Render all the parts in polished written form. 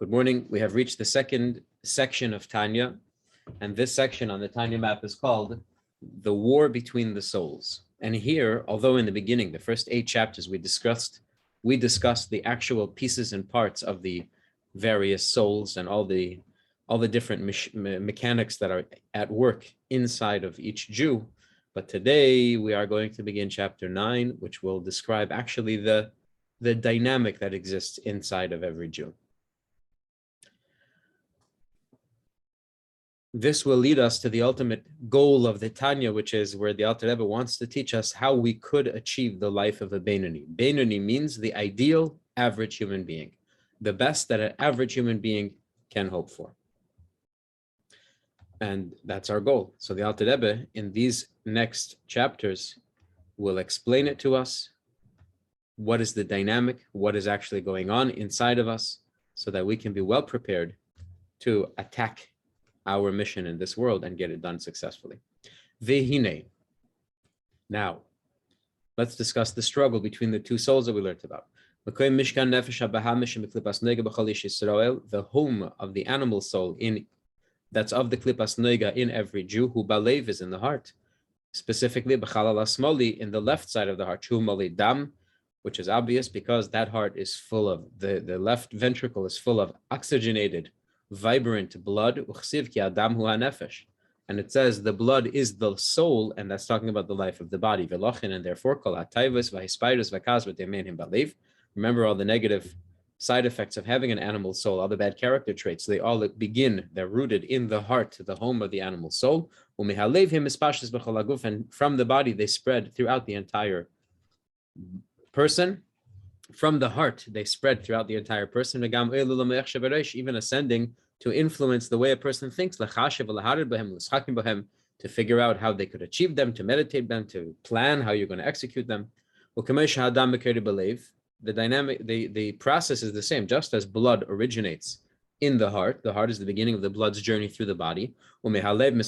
Good morning. We have reached the second section of Tanya, and this section on the Tanya map is called The War Between the Souls. And here, although in the beginning, the first 8 chapters we discussed the actual pieces and parts of the various souls and all the different mechanics that are at work inside of each Jew. But today we are going to begin chapter 9, which will describe actually the dynamic that exists inside of every Jew. This will lead us to the ultimate goal of the Tanya, which is where the Alter Rebbe wants to teach us how we could achieve the life of a Beinoni. Beinoni means the ideal average human being, the best that an average human being can hope for. And that's our goal. So the Alter Rebbe, in these next chapters, will explain it to us. What is the dynamic? What is actually going on inside of us, so that we can be well prepared to attack our mission in this world and get it done successfully. Vehine. Now, let's discuss the struggle between the two souls that we learned about. The home of the animal soul that's of the klipas noiga in every Jew, who balev is in the heart, specifically b'chalal asmoli, in the left side of the heart, shu mali dam, which is obvious because that heart is full of the left ventricle is full of oxygenated, vibrant blood, and it says the blood is the soul, and that's talking about the life of the body. And therefore, remember all the negative side effects of having an animal soul, all the bad character traits, they're rooted in the heart, the home of the animal soul. And from the body, they spread throughout the entire person. From the heart, they spread throughout the entire person, even ascending to influence the way a person thinks, to figure out how they could achieve them, to meditate them, to plan how you're going to execute them. The dynamic, the process is the same. Just as blood originates in the heart is the beginning of the blood's journey through the body, and it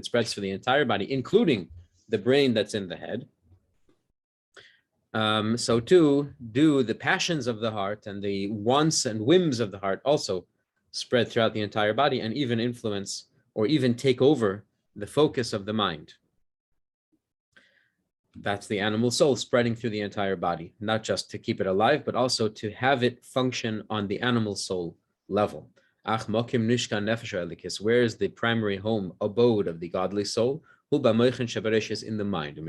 spreads through the entire body, including the brain that's in the head. So too do the passions of the heart and the wants and whims of the heart also spread throughout the entire body, and even influence or even take over the focus of the mind. That's the animal soul spreading through the entire body, not just to keep it alive, but also to have it function on the animal soul level. Where is the primary home, abode of the godly soul? Is in the mind.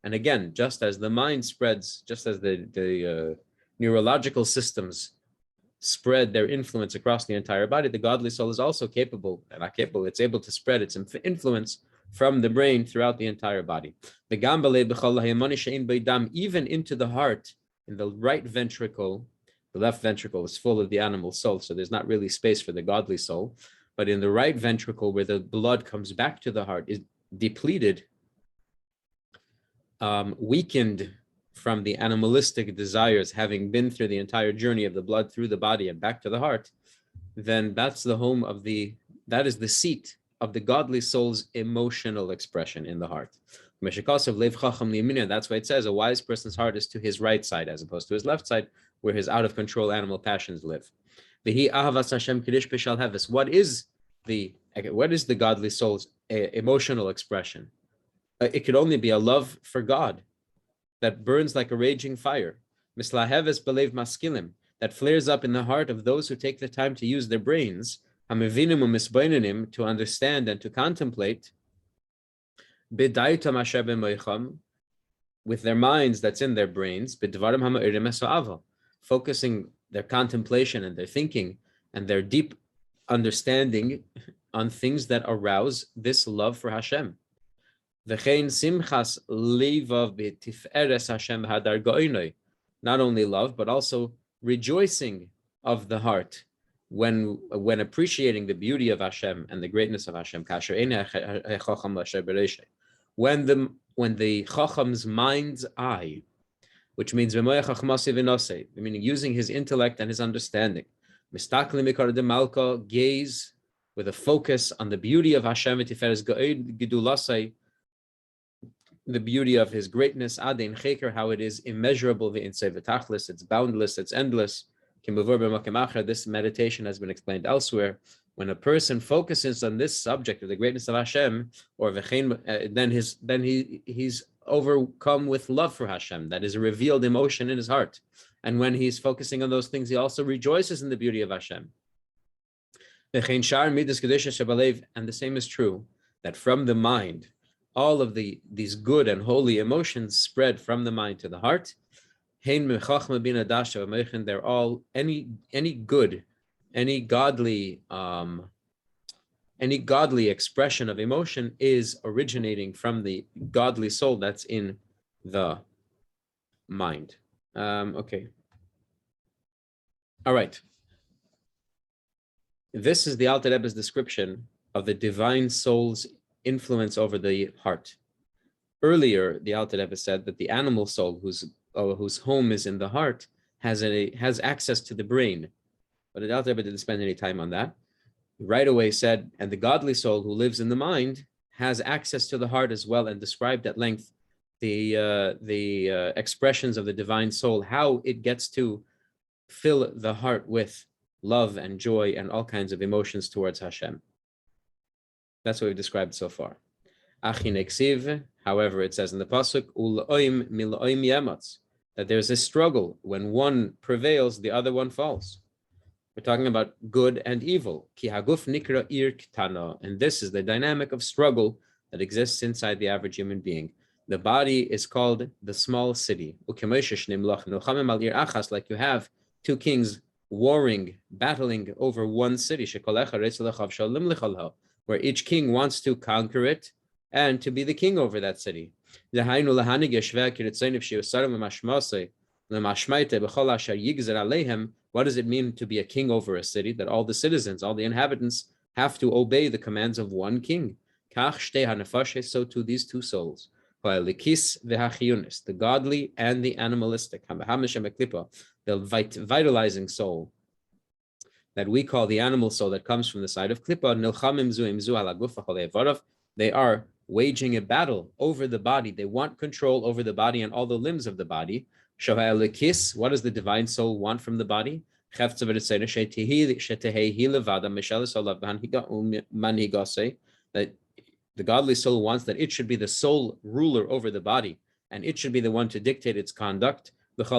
And again, just as the mind spreads, just as the neurological systems spread their influence across the entire body, the godly soul is also it's able to spread its influence from the brain throughout the entire body. Even into the heart, in the right ventricle. The left ventricle is full of the animal soul, so there's not really space for the godly soul. But in the right ventricle, where the blood comes back to the heart, is depleted, weakened from the animalistic desires, having been through the entire journey of the blood through the body and back to the heart, then that's the home of that is the seat of the godly soul's emotional expression in the heart. That's why it says a wise person's heart is to his right side as opposed to his left side, where his out of control animal passions live. What is the godly soul's emotional expression? It could only be a love for God that burns like a raging fire, mislaheves belev maskilim, that flares up in the heart of those who take the time to use their brains, hamivinim umisboinanim, to understand and to contemplate, bidaitam asher b'moicham, with their minds that's in their brains, bidvarim hama'irim eso'ava, focusing their contemplation and their thinking and their deep understanding on things that arouse this love for Hashem. Simchas levav b'tiferes Hashem hadar go'inoi, not only love, but also rejoicing of the heart when appreciating the beauty of Hashem and the greatness of Hashem. When the Chacham's mind's eye, which means meaning using his intellect and his understanding, gaze with a focus on the beauty of Hashem, the beauty of his greatness, Adein Cheker, how it is immeasurable, it's boundless, it's endless. This meditation has been explained elsewhere. When a person focuses on this subject of the greatness of Hashem, or then he's overcome with love for Hashem. That is a revealed emotion in his heart. And when he's focusing on those things, he also rejoices in the beauty of Hashem. And the same is true, that from the mind, all of these good and holy emotions spread from the mind to the heart. They're all any good, any godly expression of emotion is originating from the godly soul that's in the mind. Okay. All right. This is the Alter Rebbe's description of the divine soul's influence over the heart. Earlier, the Alter Rebbe said that the animal soul, whose home is in the heart, has access to the brain. But the Alter Rebbe didn't spend any time on that. Right away said, and the godly soul who lives in the mind has access to the heart as well, and described at length the expressions of the divine soul, how it gets to fill the heart with love and joy and all kinds of emotions towards Hashem. That's what we've described so far. However, it says in the pasuk, that there's a struggle. When one prevails, the other one falls. We're talking about good and evil. And this is the dynamic of struggle that exists inside the average human being. The body is called the small city. Like you have two kings warring, battling over one city, where each king wants to conquer it and to be the king over that city. What does it mean to be a king over a city? That all the citizens, all the inhabitants have to obey the commands of one king. So too these two souls, the godly and the animalistic, the vitalizing soul that we call the animal soul that comes from the side of Klippa, they are waging a battle over the body. They want control over the body and all the limbs of the body. What does the divine soul want from the body? That the godly soul wants that it should be the sole ruler over the body, and it should be the one to dictate its conduct. That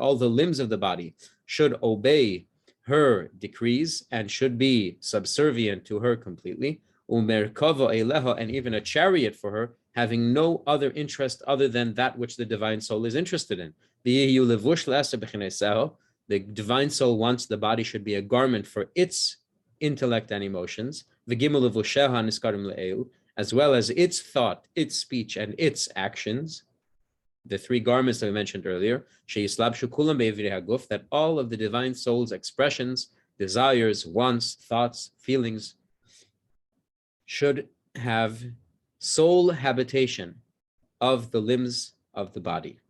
all the limbs of the body should obey her decrees and should be subservient to her completely. And even a chariot for her, having no other interest other than that which the divine soul is interested in. The divine soul wants the body should be a garment for its intellect and emotions, as well as its thought, its speech, and its actions. The three garments that we mentioned earlier, that all of the divine soul's expressions, desires, wants, thoughts, feelings should have sole habitation of the limbs of the body.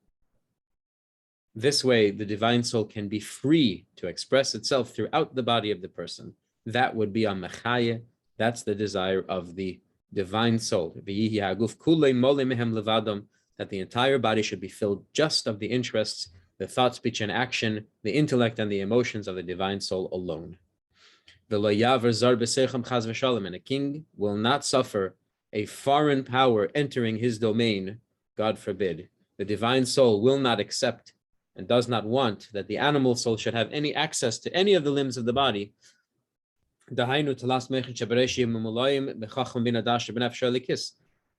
This way, the divine soul can be free to express itself throughout the body of the person. That would be a mechaye. That's the desire of the divine soul. That the entire body should be filled just of the interests, the thought, speech, and action, the intellect and the emotions of the divine soul alone. And a king will not suffer a foreign power entering his domain, God forbid. The divine soul will not accept and does not want that the animal soul should have any access to any of the limbs of the body.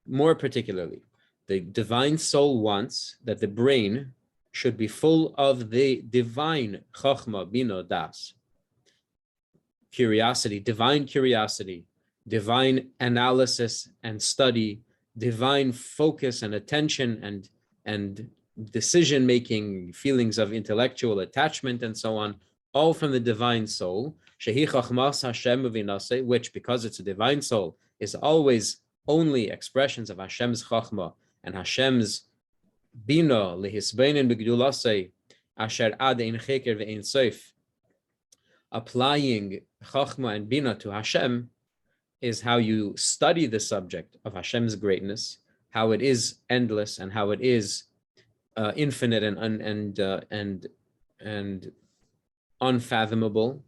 More particularly, the divine soul wants that the brain should be full of the divine chachma, bina, das, curiosity, divine analysis and study, divine focus and attention and decision-making, feelings of intellectual attachment and so on, all from the divine soul, which, because it's a divine soul, is always only expressions of Hashem's chachma and Hashem's bina lehisbeinin begdulasei asher ad ein cheker ve'ein soif, applying chachma and bina to Hashem, is how you study the subject of Hashem's greatness, how it is endless and how it is infinite and unfathomable.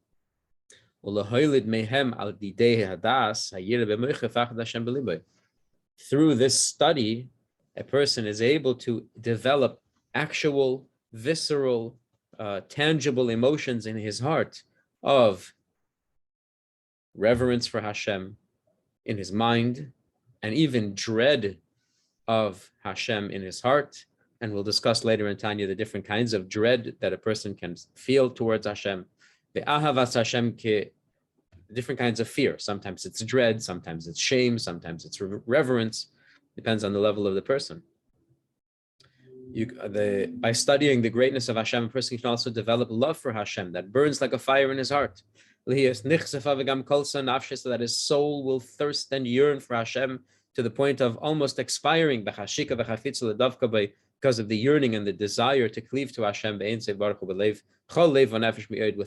Through this study, a person is able to develop actual, visceral, tangible emotions in his heart of reverence for Hashem in his mind, and even dread of Hashem in his heart. And we'll discuss later in Tanya the different kinds of dread that a person can feel towards Hashem. The ahavas Hashem ke, different kinds of fear. Sometimes it's dread, sometimes it's shame, sometimes it's reverence. Depends on the level of the person. By studying the greatness of Hashem, a person can also develop love for Hashem that burns like a fire in his heart. So that his soul will thirst and yearn for Hashem to the point of almost expiring because of the yearning and the desire to cleave to Hashem with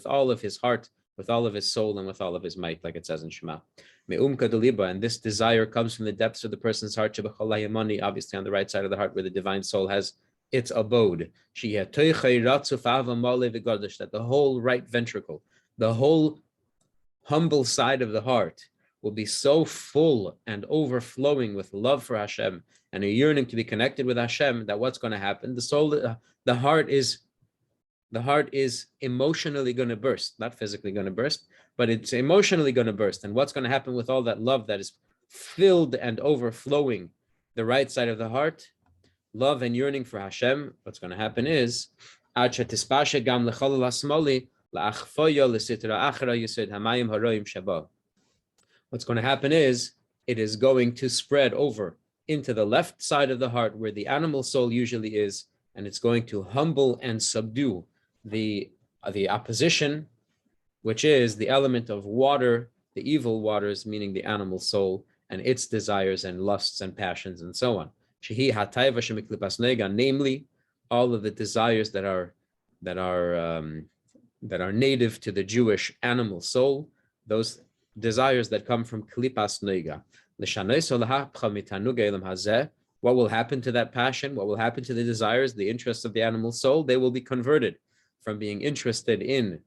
all of his heart, with all of his soul, and with all of his might, like it says in Shema. And this desire comes from the depths of the person's heart, obviously on the right side of the heart where the divine soul has its abode. That the whole right ventricle, the whole humble side of the heart will be so full and overflowing with love for Hashem and a yearning to be connected with Hashem that what's going to happen? The heart is emotionally going to burst, not physically going to burst, but it's emotionally going to burst. And what's going to happen with all that love that is filled and overflowing the right side of the heart, love and yearning for Hashem, what's going to happen is what's going to happen is it is going to spread over into the left side of the heart where the animal soul usually is, and it's going to humble and subdue the opposition, which is the element of water, the evil waters, meaning the animal soul and its desires and lusts and passions and so on. Namely, all of the desires that are native to the Jewish animal soul, those desires that come from klipas neiga. What will happen to that passion? What will happen to the desires, the interests of the animal soul? They will be converted from being interested in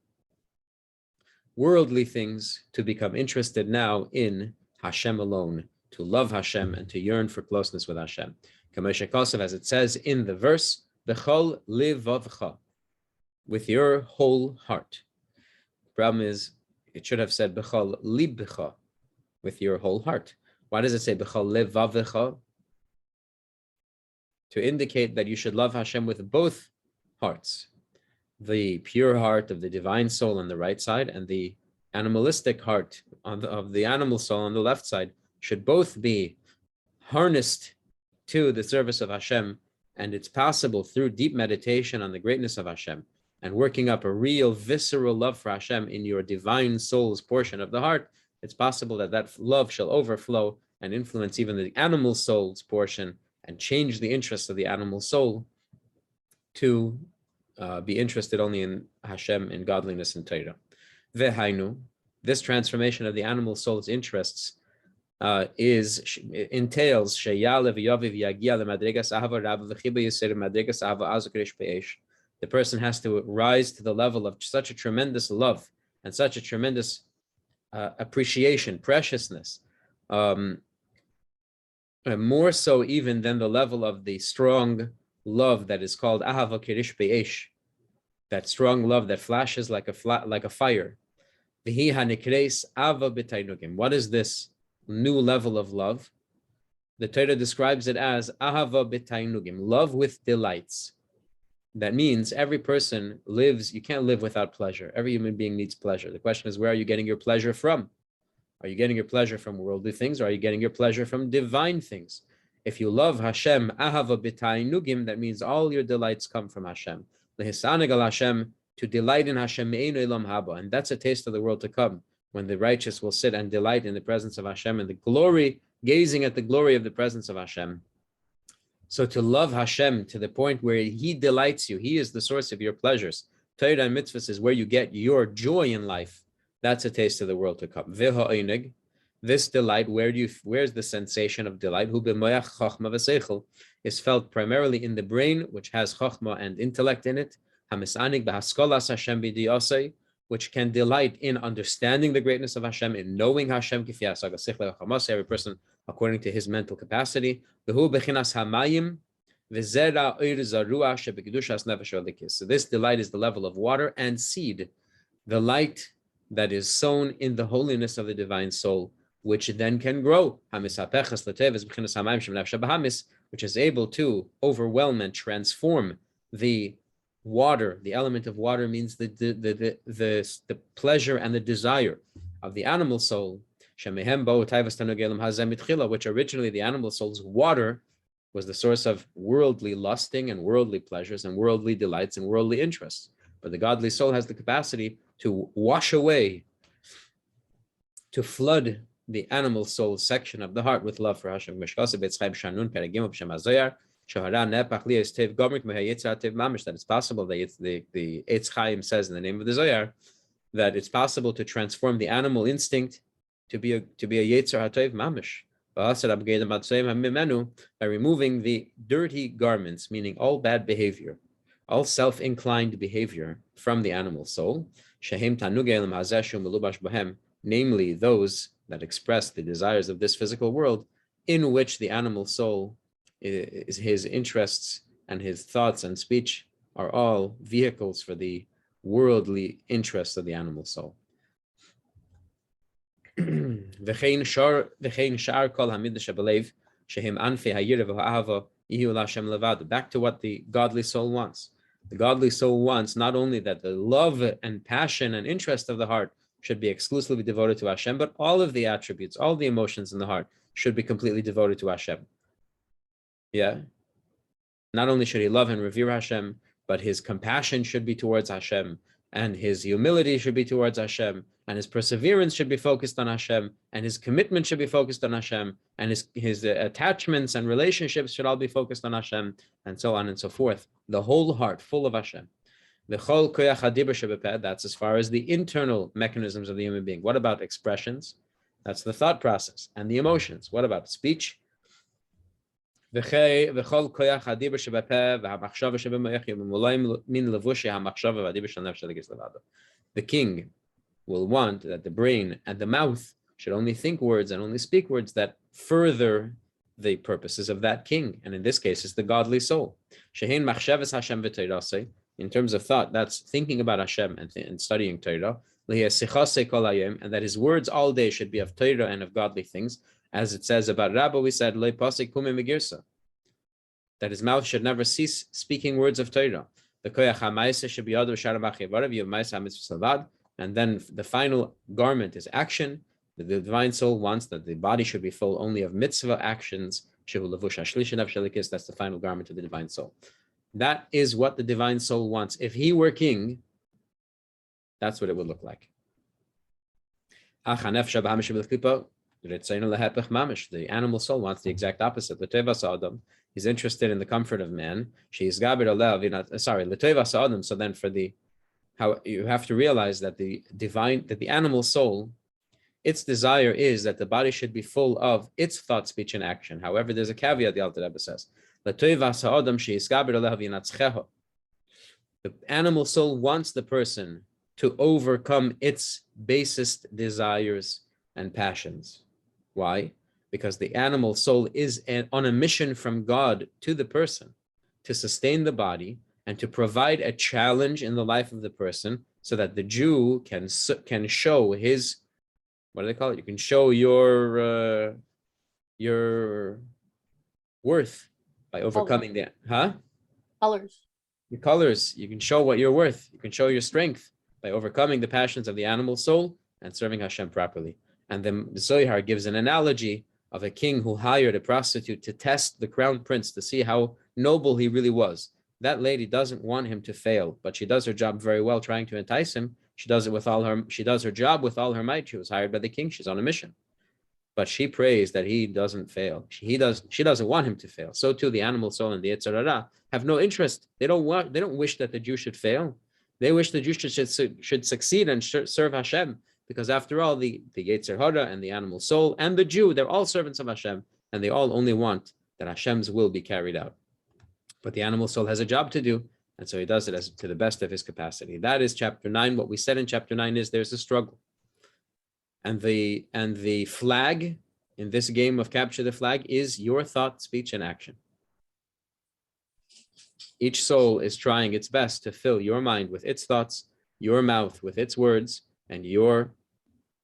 worldly things to become interested now in Hashem alone, to love Hashem and to yearn for closeness with Hashem. As it says in the verse, B'chol livavcha, with your whole heart. The problem is, it should have said B'chol libcha, with your whole heart. Why does it say B'chol livavcha? To indicate that you should love Hashem with both hearts, the pure heart of the divine soul on the right side and the animalistic heart of the animal soul on the left side should both be harnessed to the service of Hashem. And it's possible through deep meditation on the greatness of Hashem and working up a real visceral love for Hashem in your divine soul's portion of the heart, it's possible that that love shall overflow and influence even the animal soul's portion and change the interests of the animal soul to be interested only in Hashem, in godliness and Torah. Vehainu, this transformation of the animal soul's interests entails the person has to rise to the level of such a tremendous love and such a tremendous appreciation, preciousness, more so even than the level of the strong love that is called ahava kirish be'esh, that strong love that flashes like a fire. What is this new level of love? The Torah describes it as ahava b'tainugim, love with delights. That means every person lives, you can't live without pleasure. Every human being needs pleasure. The question is, where are you getting your pleasure from? Are you getting your pleasure from worldly things, or are you getting your pleasure from divine things? If you love Hashem, ahava b'tainugim, that means all your delights come from Hashem. Lehisaneg al Hashem, to delight in Hashem, and that's a taste of the world to come, when the righteous will sit and delight in the presence of Hashem and the glory, gazing at the glory of the presence of Hashem. So to love Hashem to the point where He delights you, He is the source of your pleasures. Torah and mitzvahs is where you get your joy in life. That's a taste of the world to come. This delight, where's the sensation of delight? Hu b'moyach chachma v'seichel, is felt primarily in the brain, which has chachma and intellect in it. Hamisanig b'haskolas Hashem b'diyosei, which can delight in understanding the greatness of Hashem, in knowing Hashem, every person according to his mental capacity. So this delight is the level of water and seed, the light that is sown in the holiness of the divine soul, which then can grow, which is able to overwhelm and transform the water. The element of water means the pleasure and the desire of the animal soul, which originally the animal soul's water was the source of worldly lusting and worldly pleasures and worldly delights and worldly interests. But the godly soul has the capacity to wash away, to flood the animal soul section of the heart with love for Hashem. That it's possible that the Eitz Chaim says in the name of the Zohar that it's possible to transform the animal instinct to be a Yetzer HaTov Mamish by removing the dirty garments, meaning all bad behavior, all self-inclined behavior from the animal soul, namely those that express the desires of this physical world, in which the animal soul is his interests and his thoughts and speech are all vehicles for the worldly interests of the animal soul. Back to what the godly soul wants. The godly soul wants not only that the love and passion and interest of the heart should be exclusively devoted to Hashem, but all of the attributes, all the emotions in the heart should be completely devoted to Hashem. Yeah. Not only should he love and revere Hashem, but his compassion should be towards Hashem, and his humility should be towards Hashem, and his perseverance should be focused on Hashem, and his commitment should be focused on Hashem, and his attachments and relationships should all be focused on Hashem, and so on and so forth. The whole heart full of Hashem. That's as far as the internal mechanisms of the human being. What about expressions? That's the thought process and the emotions. What about speech? The king will want that the brain and the mouth should only think words and only speak words that further the purposes of that king. And in this case, it's the godly soul. In terms of thought, that's thinking about Hashem and studying Torah, and that his words all day should be of Torah and of godly things. As it says about Rabbi, we said, that his mouth should never cease speaking words of Torah. And then the final garment is action. The divine soul wants that the body should be full only of mitzvah actions. That's the final garment of the divine soul. That is what the divine soul wants. If he were king, that's what it would look like. The animal soul wants the exact opposite. He's interested in the comfort of man. So then how you have to realize that the animal soul, its desire is that the body should be full of its thought, speech, and action. However, there's a caveat, the Alter Rebbe says. The animal soul wants the person to overcome its basest desires and passions. Why? Because the animal soul is on a mission from God to the person to sustain the body and to provide a challenge in the life of the person so that the Jew can show his, what do they call it? You can show your worth by overcoming colors. Your colors. You can show what you're worth. You can show your strength by overcoming the passions of the animal soul and serving Hashem properly. And then the Zohar gives an analogy of a king who hired a prostitute to test the crown prince to see how noble he really was. That lady doesn't want him to fail, but she does her job very well trying to entice him. She does her job with all her might. She was hired by the king. She's on a mission. But she prays that he doesn't fail. She doesn't want him to fail. So too the animal soul and the Yetzer Hara have no interest. They don't wish that the Jew should fail. They wish the Jew should succeed and serve Hashem, because after all, the Yetzer Hara and the animal soul and the Jew, they're all servants of Hashem, and they all only want that Hashem's will be carried out. But the animal soul has a job to do, and so he does it to the best of his capacity. That is chapter 9. What we said in chapter 9 is there's a struggle. And the flag in this game of capture the flag is your thought, speech, and action. Each soul is trying its best to fill your mind with its thoughts, your mouth with its words, and your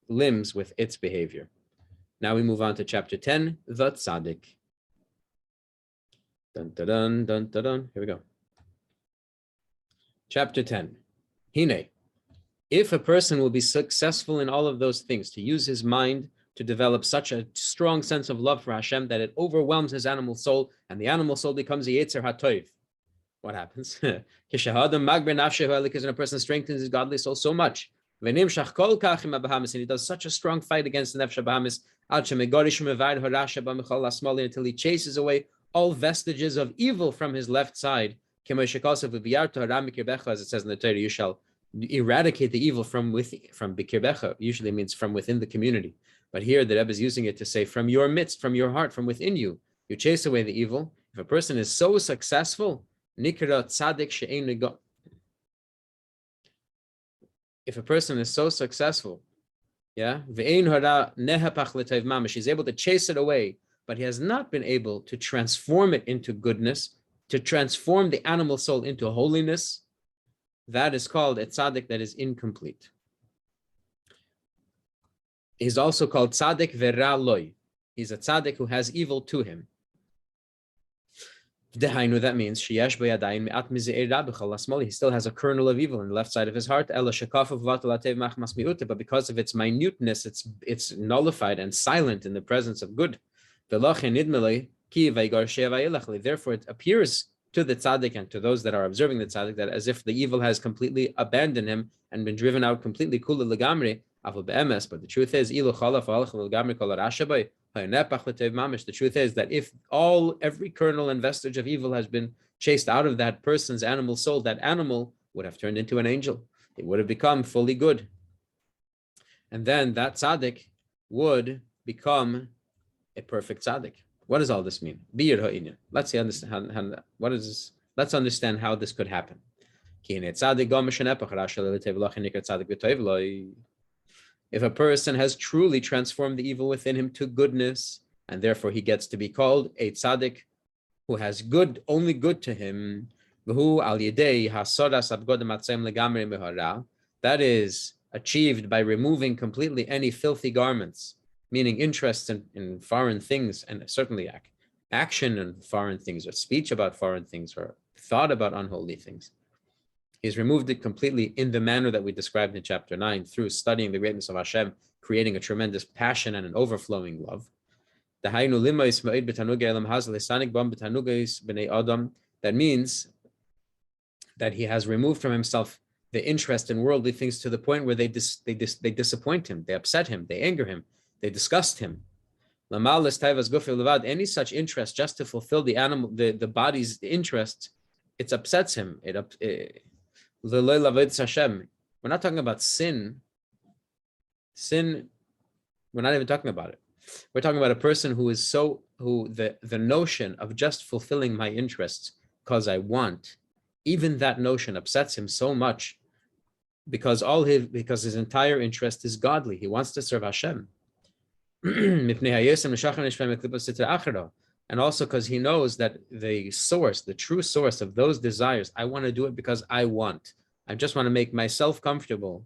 limbs with its behavior. Now we move on to chapter 10, the tzaddik. Dun, dun, dun, dun, dun, dun. Here we go. Chapter 10. Hine. If a person will be successful in all of those things, to use his mind to develop such a strong sense of love for Hashem that it overwhelms his animal soul, and the animal soul becomes a Yetzer HaTov. What happens? When a person strengthens his godly soul so much, and he does such a strong fight against the Nefesh HaBahamis, until he chases away all vestiges of evil from his left side. As it says in the Torah, you shall eradicate the evil from bikirbecha, usually means from within the community. But here the Rebbe is using it to say from your midst, from your heart, from within you. You chase away the evil. If a person is so successful, nikra tzaddik she'ein nego. If a person is so successful, yeah, ve'ein hara nehapach l'tov mamash, he's able to chase it away, but he has not been able to transform it into goodness, to transform the animal soul into holiness. That is called a tzaddik that is incomplete. He's also called tzaddik vera loy. He's a tzaddik who has evil to him. Dehainu, that means he still has a kernel of evil in the left side of his heart. But because of its minuteness, it's nullified and silent in the presence of good. Therefore, it appears to the tzaddik and to those that are observing the tzaddik that as if the evil has completely abandoned him and been driven out completely. But the truth is, the truth is that if every kernel and vestige of evil has been chased out of that person's animal soul, that animal would have turned into an angel. It would have become fully good. And then that tzaddik would become a perfect tzaddik. What does all this mean? Let's see, understand what is this? Let's understand how this could happen. If a person has truly transformed the evil within him to goodness, and therefore he gets to be called a tzaddik who has good, only good to him, that is achieved by removing completely any filthy garments, meaning interest in foreign things, and certainly action in foreign things, or speech about foreign things, or thought about unholy things. He's removed it completely in the manner that we described in chapter 9, through studying the greatness of Hashem, creating a tremendous passion and an overflowing love. That means that he has removed from himself the interest in worldly things to the point where they disappoint him, they upset him, they anger him, they disgust him. Any such interest just to fulfill the body's interest, it upsets him. We're not talking about sin. Sin, we're not even talking about it. We're talking about a person who is the notion of just fulfilling my interests because I want, even that notion upsets him so much because his entire interest is godly. He wants to serve Hashem. And also because he knows that the true source of those desires, I want to do it because I want. I just want to make myself comfortable.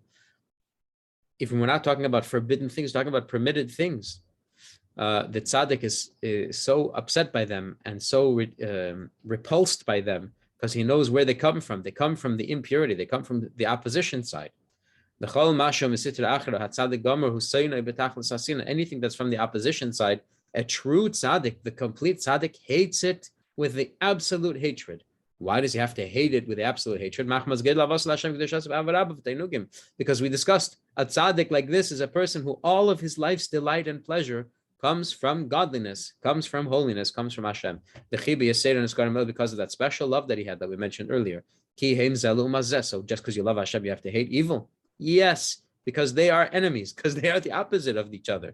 Even we're not talking about forbidden things, we're talking about permitted things. The tzaddik is so upset by them and so repulsed by them because he knows where they come from. They come from the impurity. They come from the opposition side. Anything that's from the opposition side, a true tzaddik, the complete tzaddik, hates it with the absolute hatred. Why does he have to hate it with the absolute hatred? Because we discussed a tzaddik like this is a person who all of his life's delight and pleasure comes from godliness, comes from holiness, comes from Hashem. Because of that special love that he had that we mentioned earlier. So just because you love Hashem, you have to hate evil? Yes, because they are enemies, because they are the opposite of each other.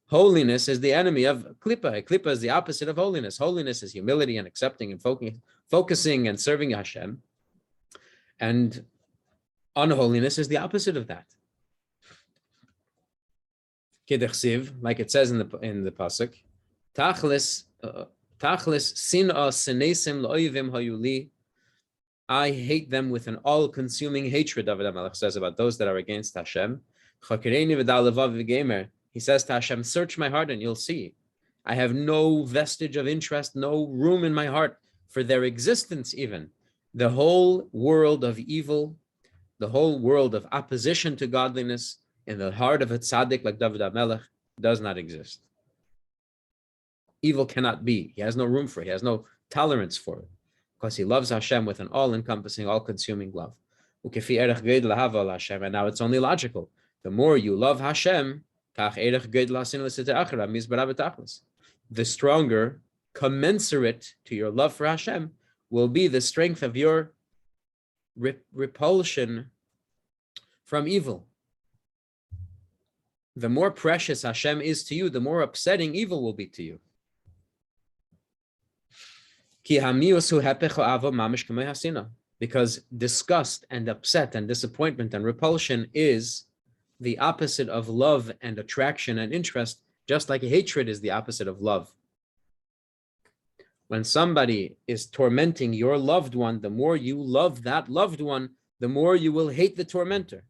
Holiness is the enemy of Klippa. Klippa is the opposite of holiness. Holiness is humility and accepting and focusing and serving Hashem. And unholiness is the opposite of that. Kedersiv, like it says in the pasuk, Tachlis sin'a senesim lo'ivim hayuli. I hate them with an all-consuming hatred. David HaMelech says about those that are against Hashem. He says to Hashem, search my heart and you'll see. I have no vestige of interest, no room in my heart for their existence even. The whole world of evil, the whole world of opposition to godliness in the heart of a tzaddik like David HaMelech does not exist. Evil cannot be. He has no room for it. He has no tolerance for it. Because he loves Hashem with an all-encompassing, all-consuming love. And now it's only logical. The more you love Hashem, the stronger, commensurate to your love for Hashem, will be the strength of your repulsion from evil. The more precious Hashem is to you, the more upsetting evil will be to you. Because disgust and upset and disappointment and repulsion is the opposite of love and attraction and interest, just like hatred is the opposite of love. When somebody is tormenting your loved one, the more you love that loved one, the more you will hate the tormentor.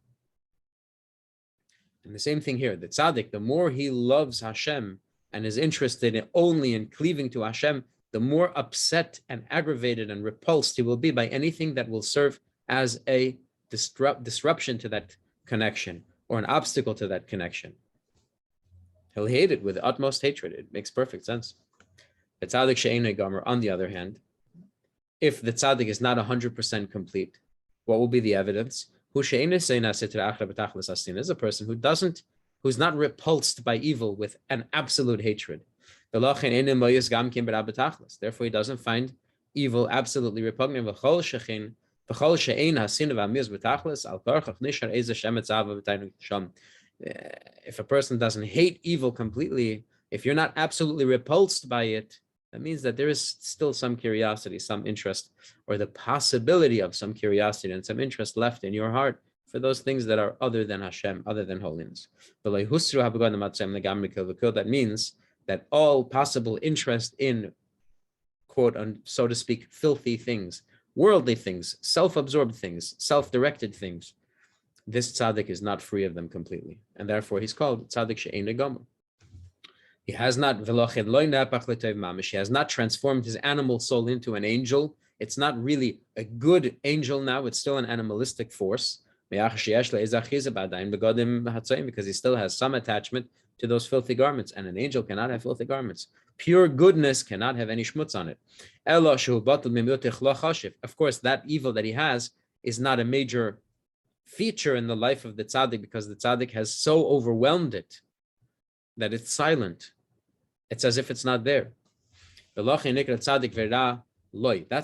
And the same thing here, the tzaddik, the more he loves Hashem and is interested only in cleaving to Hashem, the more upset and aggravated and repulsed he will be by anything that will serve as a disruption to that connection or an obstacle to that connection. He'll hate it with the utmost hatred. It makes perfect sense. The tzaddik she'enei gomer, on the other hand, if the tzaddik is not 100% complete, what will be the evidence? Is a person who's not repulsed by evil with an absolute hatred. Therefore, he doesn't find evil absolutely repugnant. If a person doesn't hate evil completely, if you're not absolutely repulsed by it, that means that there is still some curiosity, some interest, or the possibility of some curiosity and some interest left in your heart for those things that are other than Hashem, other than holiness. That means that all possible interest in, quote, so to speak, filthy things, worldly things, self-absorbed things, self-directed things, this tzaddik is not free of them completely. And therefore he's called tzaddik she'enei gomer. He has not transformed his animal soul into an angel. It's not really a good angel now. It's still an animalistic force. Because he still has some attachment to those filthy garments. And an angel cannot have filthy garments. Pure goodness cannot have any schmutz on it. Of course, that evil that he has is not a major feature in the life of the tzaddik, because the tzaddik has so overwhelmed it that it's silent. It's as if it's not there. That's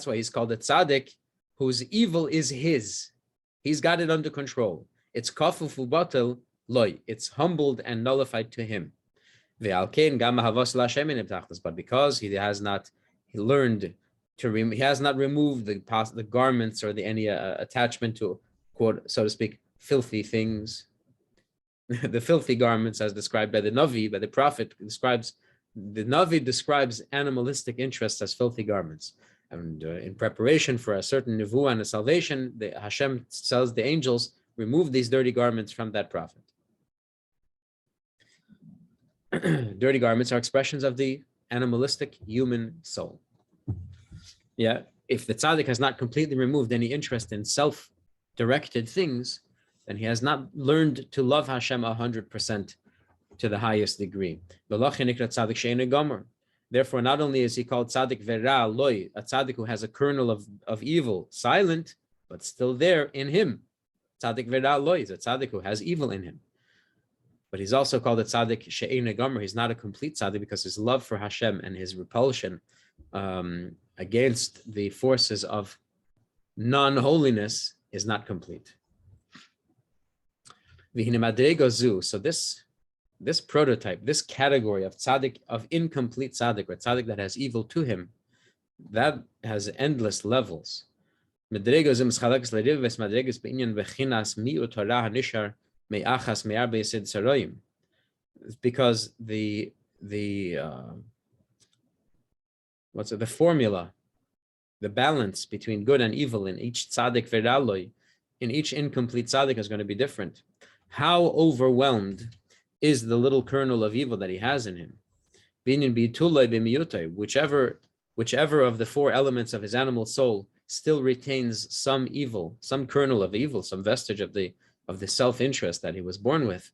why he's called a tzaddik whose evil is his. He's got it under control. It's kafufu batel loy. It's humbled and nullified to him. But because he has not removed the garments or any attachment to, quote, so to speak, filthy things. The filthy garments, as described by the Navi, by the prophet, the Navi describes animalistic interests as filthy garments. And in preparation for a certain nevuah and a salvation, Hashem tells the angels, remove these dirty garments from that prophet. Dirty garments are expressions of the animalistic human soul. Yeah, if the tzaddik has not completely removed any interest in self-directed things, then he has not learned to love Hashem 100% to the highest degree. Therefore, not only is he called tzaddik vera loy, a tzaddik who has a kernel of evil, silent, but still there in him. Tzaddik vera loy is a tzaddik who has evil in him. But he's also called a tzaddik she'enei gomer. He's not a complete tzaddik because his love for Hashem and his repulsion against the forces of non-holiness is not complete. So this prototype, this category of tzaddik, of incomplete tzaddik, or tzaddik that has evil to him, that has endless levels. Because the formula, the balance between good and evil in each tzaddik veraloi, in each incomplete tzaddik is going to be different. How overwhelmed is the little kernel of evil that he has in him? Whichever of the four elements of his animal soul still retains some evil, some kernel of evil, some vestige of the self-interest that he was born with.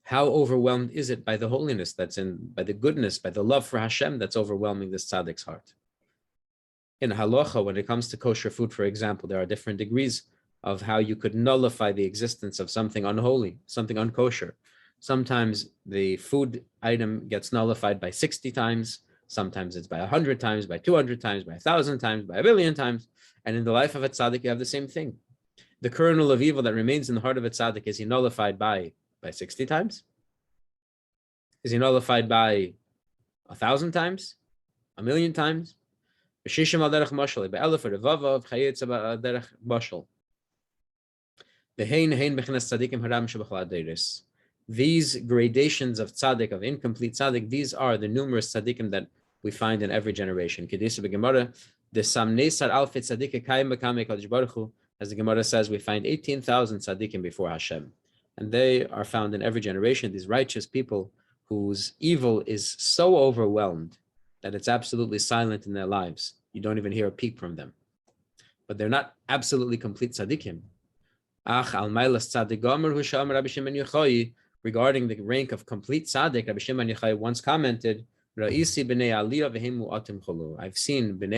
How overwhelmed is it by the holiness that's by the goodness, by the love for Hashem that's overwhelming this tzaddik's heart? In halacha, when it comes to kosher food, for example, there are different degrees of how you could nullify the existence of something unholy, something unkosher. Sometimes the food item gets nullified by 60 times. Sometimes it's by 100 times, by 200 times, by 1,000 times, by 1,000,000,000 times. And in the life of a tzaddik, you have the same thing. The kernel of evil that remains in the heart of a tzaddik, is he nullified by 60 times? Is he nullified by 1,000 times? 1,000,000 times? These gradations of tzaddik, of incomplete tzaddik, these are the numerous tzaddikim that we find in every generation. As the Gemara says, we find 18,000 tzaddikim before Hashem. And they are found in every generation, these righteous people whose evil is so overwhelmed that it's absolutely silent in their lives. You don't even hear a peep from them. But they're not absolutely complete tzaddikim. Regarding the rank of complete tzaddik, Rabbi Shimon Yochai once commented, I've seen bnei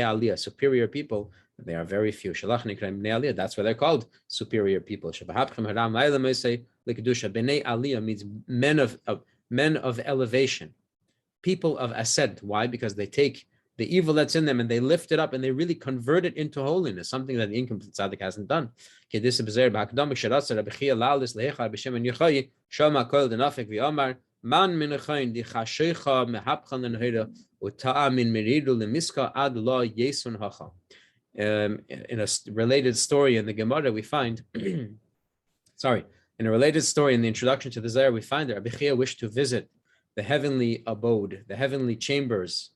aliyah, superior people, but they are very few. That's why they're called superior people. Bnei aliyah means men of elevation, people of ascent. Why? Because they take the evil that's in them and they lift it up and they really convert it into holiness, something that the incomplete tzaddik hasn't done. In a related story in the Gemara, we find, in a related story in the introduction to the Zohar, we find that Rabbi Chia wished to visit the heavenly abode, the heavenly chambers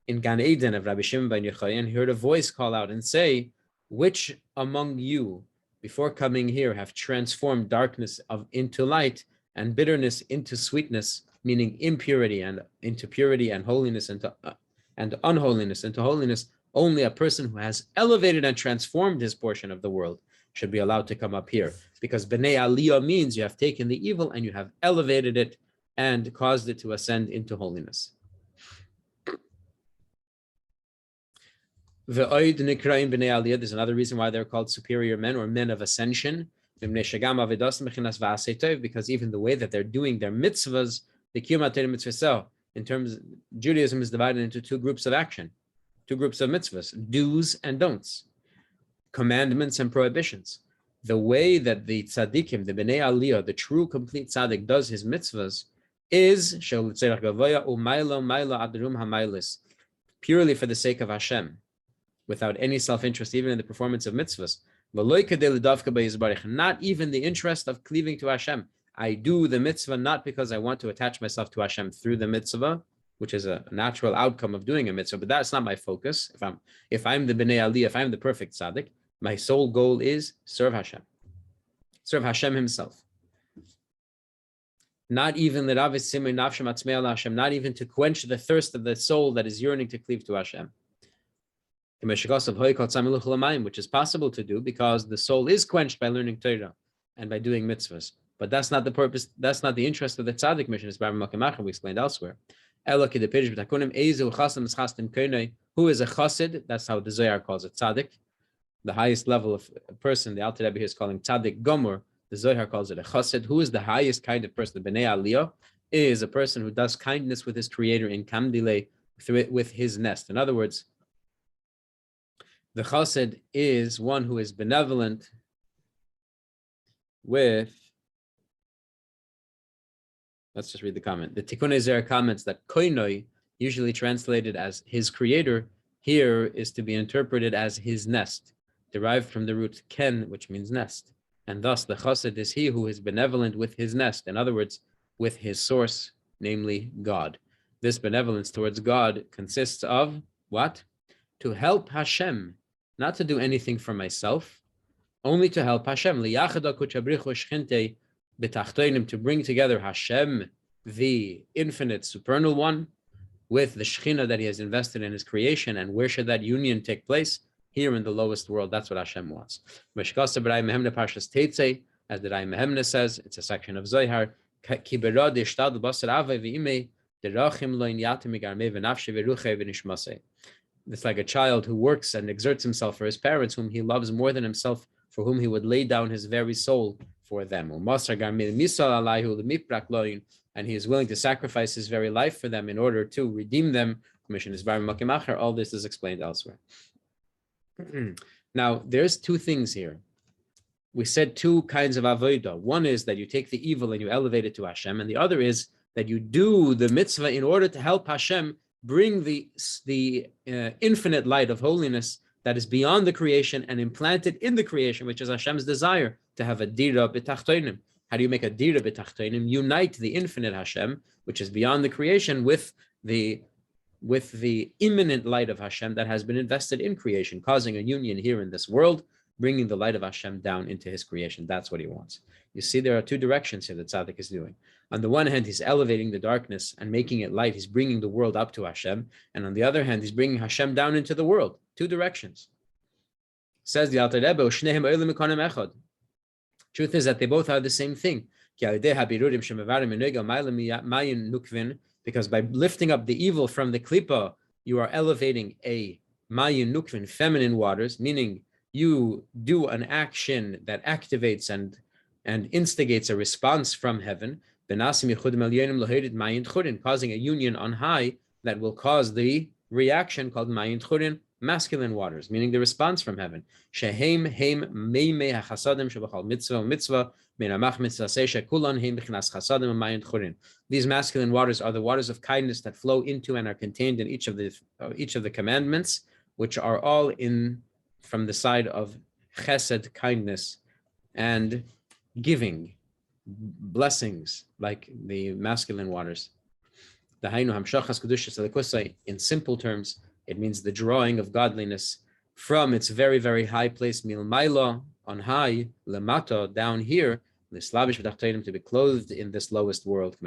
in Gan Eden of Rabbi Shimon ben Yochai, and he heard a voice call out and say, which among you, before coming here, have transformed darkness into light and bitterness into sweetness, meaning impurity and into purity, and holiness and unholiness into holiness? Only a person who has elevated and transformed his portion of the world should be allowed to come up here, because Bnei Aliyah means you have taken the evil and you have elevated it and caused it to ascend into holiness. There's another reason why they're called superior men, or men of ascension, because even the way that they're doing their mitzvahs, in terms of Judaism, is divided into two groups of action, two groups of mitzvahs, do's and don'ts, commandments and prohibitions. The way that the tzaddikim, the bnei aliyah, the true complete tzaddik, does his mitzvahs is purely for the sake of Hashem, without any self-interest, even in the performance of mitzvahs. Not even the interest of cleaving to Hashem. I do the mitzvah not because I want to attach myself to Hashem through the mitzvah, which is a natural outcome of doing a mitzvah, but that's not my focus. If I'm the bnei aliyah, if I'm the perfect tzaddik, my sole goal is serve Hashem himself. Not even not even to quench the thirst of the soul that is yearning to cleave to Hashem. Which is possible to do because the soul is quenched by learning Torah and by doing mitzvahs. But that's not the purpose, that's not the interest of the tzaddik mission, as we explained elsewhere. Who is a chassid? That's how the Zohar calls it, tzaddik. The highest level of a person, the Alter Rebbe here is calling tzaddik gomer. The Zohar calls it a chassid. Who is the highest kind of person? The bnei aliyah is a person who does kindness with his creator in kamdile, with his nest. In other words, the chassid is one who is benevolent with, let's just read the comment. The Tikkun Ezer comments that koinoi, usually translated as his creator, here is to be interpreted as his nest, derived from the root ken, which means nest. And thus the chassid is he who is benevolent with his nest. In other words, with his source, namely God. This benevolence towards God consists of what? To help Hashem, not to do anything for myself, only to help Hashem. To bring together Hashem, the infinite supernal one, with the Shekhinah that he has invested in his creation. And where should that union take place? Here in the lowest world. That's what Hashem wants. As the Rai Mehemna says, it's a section of Zohar, it's like a child who works and exerts himself for his parents, whom he loves more than himself, for whom he would lay down his very soul for them. And he is willing to sacrifice his very life for them in order to redeem them. All this is explained elsewhere. Now, there's two things here. We said two kinds of avodah. One is that you take the evil and you elevate it to Hashem, and the other is that you do the mitzvah in order to help Hashem bring the infinite light of holiness that is beyond the creation and implanted in the creation, which is Hashem's desire to have a dira b'tachtonim. How do you make a dira b'tachtonim? Unite the infinite Hashem, which is beyond the creation, with the imminent light of Hashem that has been invested in creation, causing a union here in this world, bringing the light of Hashem down into his creation. That's what he wants. You see, there are two directions here that Tzaddik is doing. On the one hand, he's elevating the darkness and making it light. He's bringing the world up to Hashem. And on the other hand, he's bringing Hashem down into the world. Two directions. Says the Alter Rebbe, truth is that they both are the same thing. Because by lifting up the evil from the klipa, you are elevating a mayin nukvin, feminine waters, meaning you do an action that activates and instigates a response from heaven, causing a union on high that will cause the reaction called mayin churin, masculine waters, meaning the response from heaven. These masculine waters are the waters of kindness that flow into and are contained in each of the commandments, which are all from the side of chesed, kindness, and giving blessings, like the masculine waters. In simple terms, it means the drawing of godliness from its very, very high place, milmaila, on high, lemata, down here, to be clothed in this lowest world.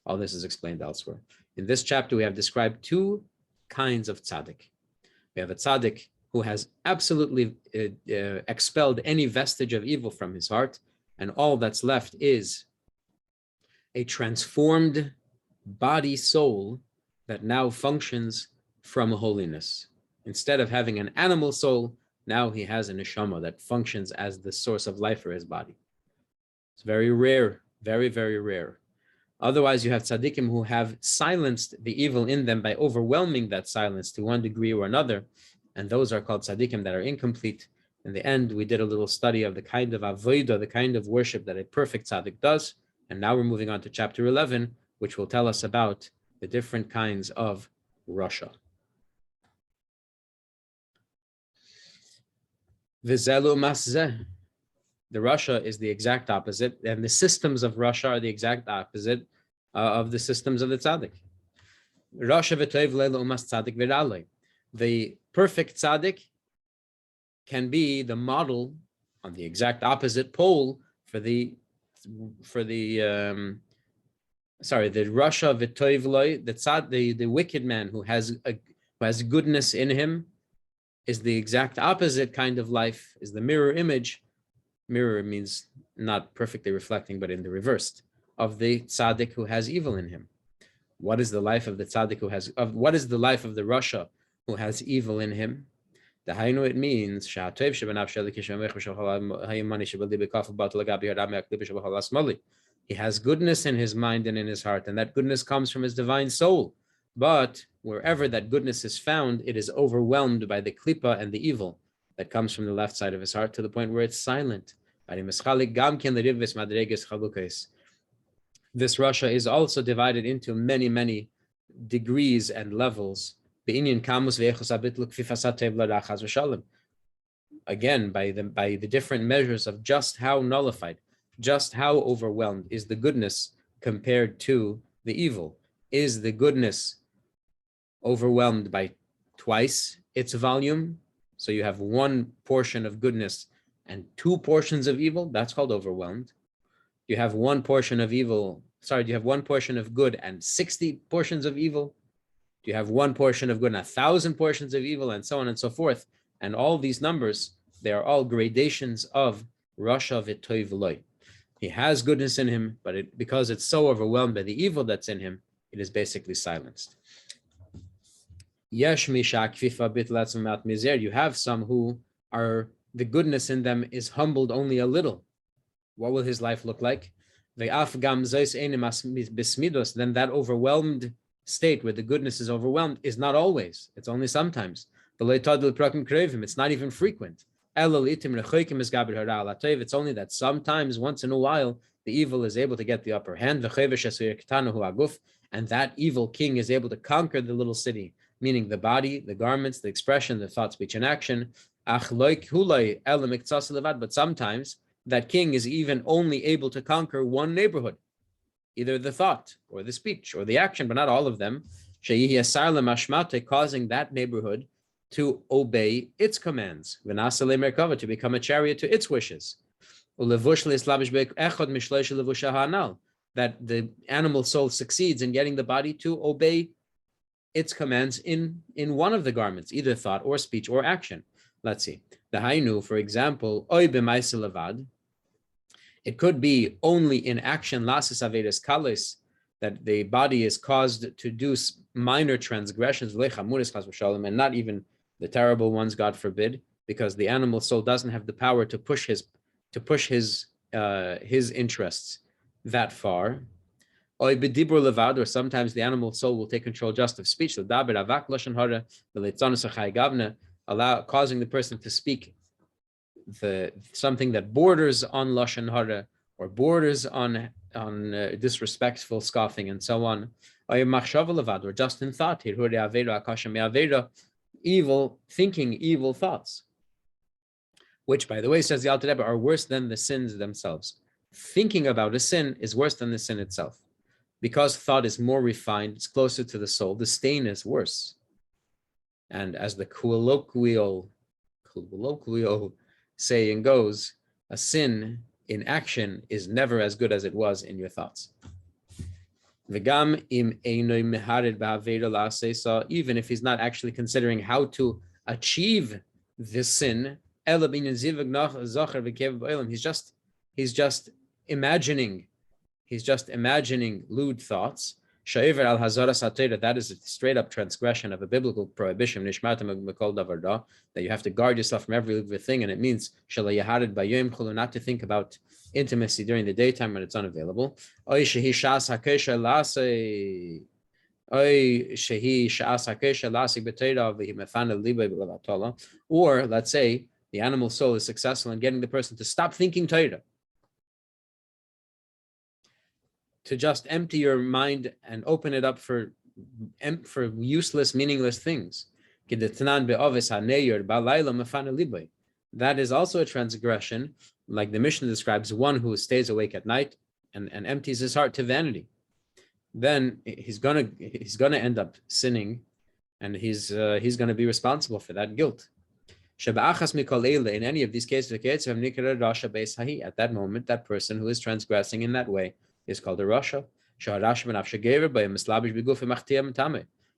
All this is explained elsewhere. In this chapter, we have described two kinds of tzaddik. We have a tzaddik who has absolutely expelled any vestige of evil from his heart, and all that's left is a transformed body soul that now functions from holiness. Instead of having an animal soul, now he has a neshama that functions as the source of life for his body. It's very rare, very, very rare. Otherwise, you have tzaddikim who have silenced the evil in them by overwhelming that silence to one degree or another, and those are called tzaddikim that are incomplete. In the end, we did a little study of the kind of avodah, the kind of worship that a perfect tzaddik does, and now we're moving on to chapter 11, which will tell us about the different kinds of Rasha. V'zelu maszeh. The Rasha is the exact opposite, and the systems of Rasha are the exact opposite of the systems of the tzaddik. Rasha v'toiv le'lo umas tzaddik v'ralei. The perfect tzaddik can be the model on the exact opposite pole for the Rasha v'toiv loi, the wicked man who has goodness in him is the exact opposite kind of life, is the mirror image. Mirror means not perfectly reflecting, but in the reverse of the tzaddik who has evil in him. What is the life of the tzaddik what is the life of the Rasha who has evil in him? Dahainu, it means he has goodness in his mind and in his heart, and that goodness comes from his divine soul. But wherever that goodness is found, it is overwhelmed by the klipa and the evil that comes from the left side of his heart, to the point where it's silent. This Russia is also divided into many, many degrees and levels. Again, by the different measures of just how nullified, just how overwhelmed is the goodness compared to the evil. Is the goodness overwhelmed by twice its volume? So you have one portion of goodness and two portions of evil. That's called overwhelmed. You have one portion of evil. Sorry, you have one portion of good and 60 portions of evil. You have one portion of good and 1,000 portions of evil, and so on and so forth. And all these numbers, they are all gradations of Rasha v'toiv loy. He has goodness in him, but because it's so overwhelmed by the evil that's in him, it is basically silenced. You have some who are, the goodness in them is humbled only a little. What will his life look like? Then that overwhelmed state where the goodness is overwhelmed is not always, it's only sometimes. It's not even frequent. It's only that sometimes, once in a while, the evil is able to get the upper hand, and that evil king is able to conquer the little city, meaning the body, the garments, the expression, the thought, speech, and action. But sometimes that king is even only able to conquer one neighborhood, either the thought or the speech or the action, but not all of them, causing that neighborhood to obey its commands, to become a chariot to its wishes. That the animal soul succeeds in getting the body to obey its commands in one of the garments, either thought or speech or action. Let's see. The Hainu, for example, it could be only in action, lasis avedas kalis, that the body is caused to do minor transgressions, and not even the terrible ones, God forbid, because the animal soul doesn't have the power to push his interests that far. Or sometimes the animal soul will take control just of speech, causing the person to speak something that borders on lashon hara or borders on disrespectful scoffing and so on. Or just in thought, evil thinking, evil thoughts, which, by the way, says the Alter Rebbe, are worse than the sins themselves. Thinking about a sin is worse than the sin itself. Because thought is more refined, it's closer to the soul, the stain is worse. And as the colloquial saying goes, a sin in action is never as good as it was in your thoughts. Even if he's not actually considering how to achieve this sin, he's just imagining lewd thoughts. That is a straight up transgression of a biblical prohibition, that you have to guard yourself from every living thing, and it means not to think about intimacy during the daytime when it's unavailable. Or let's say the animal soul is successful in getting the person to stop thinking Torah, to just empty your mind and open it up for useless, meaningless things. That is also a transgression, like the Mishnah describes, one who stays awake at night and empties his heart to vanity. Then he's gonna end up sinning, and he's gonna be responsible for that guilt. In any of these cases, at that moment, that person who is transgressing in that way is called a rasha.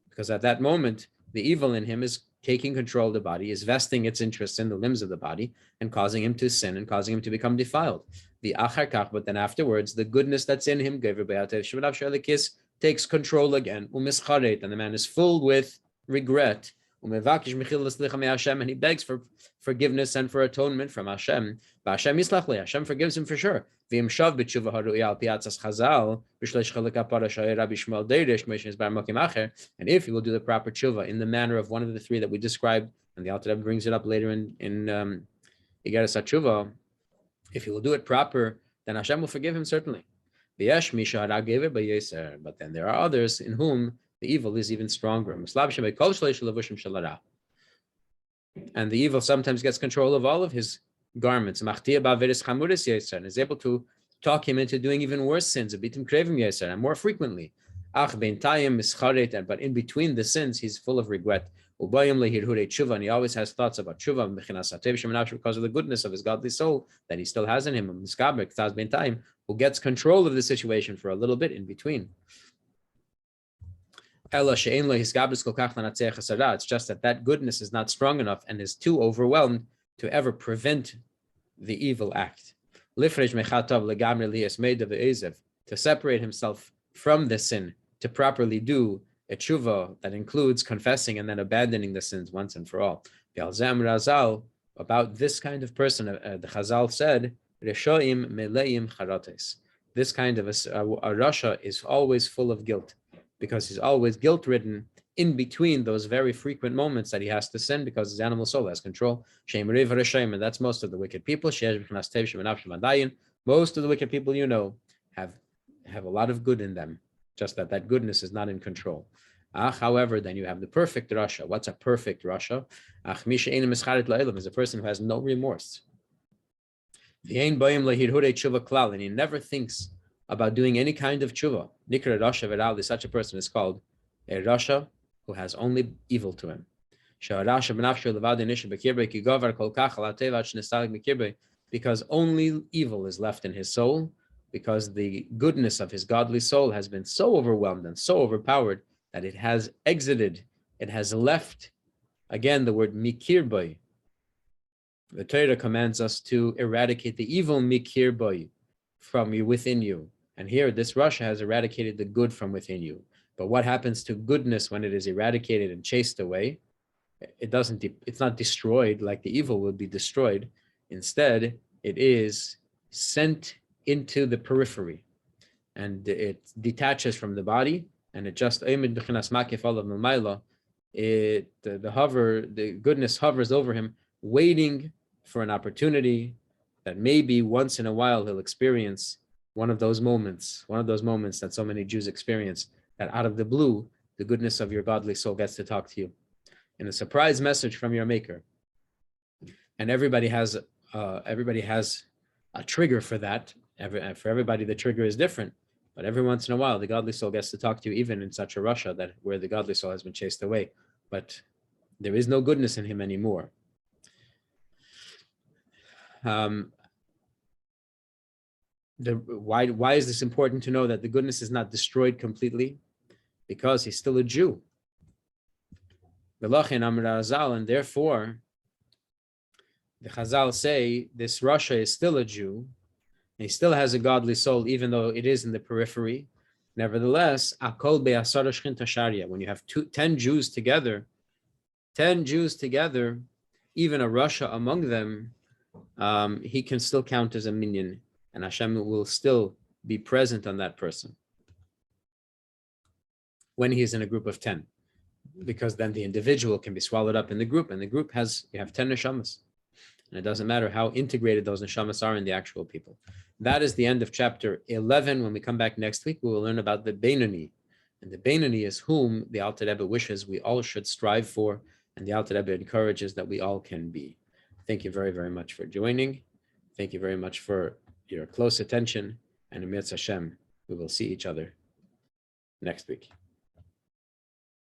Because at that moment, the evil in him is taking control of the body, is vesting its interest in the limbs of the body, and causing him to sin and causing him to become defiled. But then afterwards, the goodness that's in him takes control again, and the man is filled with regret, and he begs for forgiveness and for atonement from Hashem. Hashem forgives him for sure. And if he will do the proper tshuva in the manner of one of the three that we described, and the Alter Rebbe brings it up later in Igeres HaTshuva, If he will do it proper, then Hashem will forgive him certainly. But then there are others in whom the evil is even stronger. And the evil sometimes gets control of all of his garments, and is able to talk him into doing even worse sins, and more frequently. But in between the sins, he's full of regret. And he always has thoughts about tshuva because of the goodness of his godly soul that he still has in him, who gets control of the situation for a little bit in between. It's just that goodness is not strong enough and is too overwhelmed to ever prevent the evil act. To separate himself from the sin, to properly do a tshuva that includes confessing and then abandoning the sins once and for all. About this kind of person, the Chazal said, Reshoim meleim charates. This kind of a rasha is always full of guilt, because he's always guilt-ridden in between those very frequent moments that he has to sin because his animal soul has control. And that's most of the wicked people. Most of the wicked people have a lot of good in them, just that goodness is not in control. However, then you have the perfect rasha. What's a perfect rasha? Is a person who has no remorse. And he never thinks about doing any kind of tshuva. Nikra rasha v'rali, such a person is called a rasha who has only evil to him. Because only evil is left in his soul, because the goodness of his godly soul has been so overwhelmed and so overpowered that it has exited, it has left. Again, the word mikir boy. The Torah commands us to eradicate the evil mikir boy from you, within you. And here, this rasha has eradicated the good from within you. But what happens to goodness when it is eradicated and chased away? It's not destroyed like the evil will be destroyed. Instead, it is sent into the periphery, and it detaches from the body, and it just the goodness hovers over him, waiting for an opportunity that maybe once in a while he'll experience one of those moments that so many Jews experience, that out of the blue, the goodness of your godly soul gets to talk to you in a surprise message from your maker. And everybody has a trigger for that. For everybody, the trigger is different, but every once in a while, the godly soul gets to talk to you, even in such a rasha where the godly soul has been chased away, but there is no goodness in him anymore. Why is this important to know, that the goodness is not destroyed completely? Because he's still a Jew. And therefore, the Chazal say this rasha is still a Jew. He still has a godly soul, even though it is in the periphery. Nevertheless, akol be'asara shchinta sharia, when you have 10 Jews together, even a rasha among them, he can still count as a minion, and Hashem will still be present on that person when he is in a group of 10, because then the individual can be swallowed up in the group, and you have 10 neshamas. And it doesn't matter how integrated those neshamas are in the actual people. That is the end of chapter 11. When we come back next week, we will learn about the Beinoni. And the Beinoni is whom the Alter Rebbe wishes we all should strive for, and the Alter Rebbe encourages that we all can be. Thank you very, very much for joining. Thank you very much for your close attention. And in Mitzvah Hashem, we will see each other next week.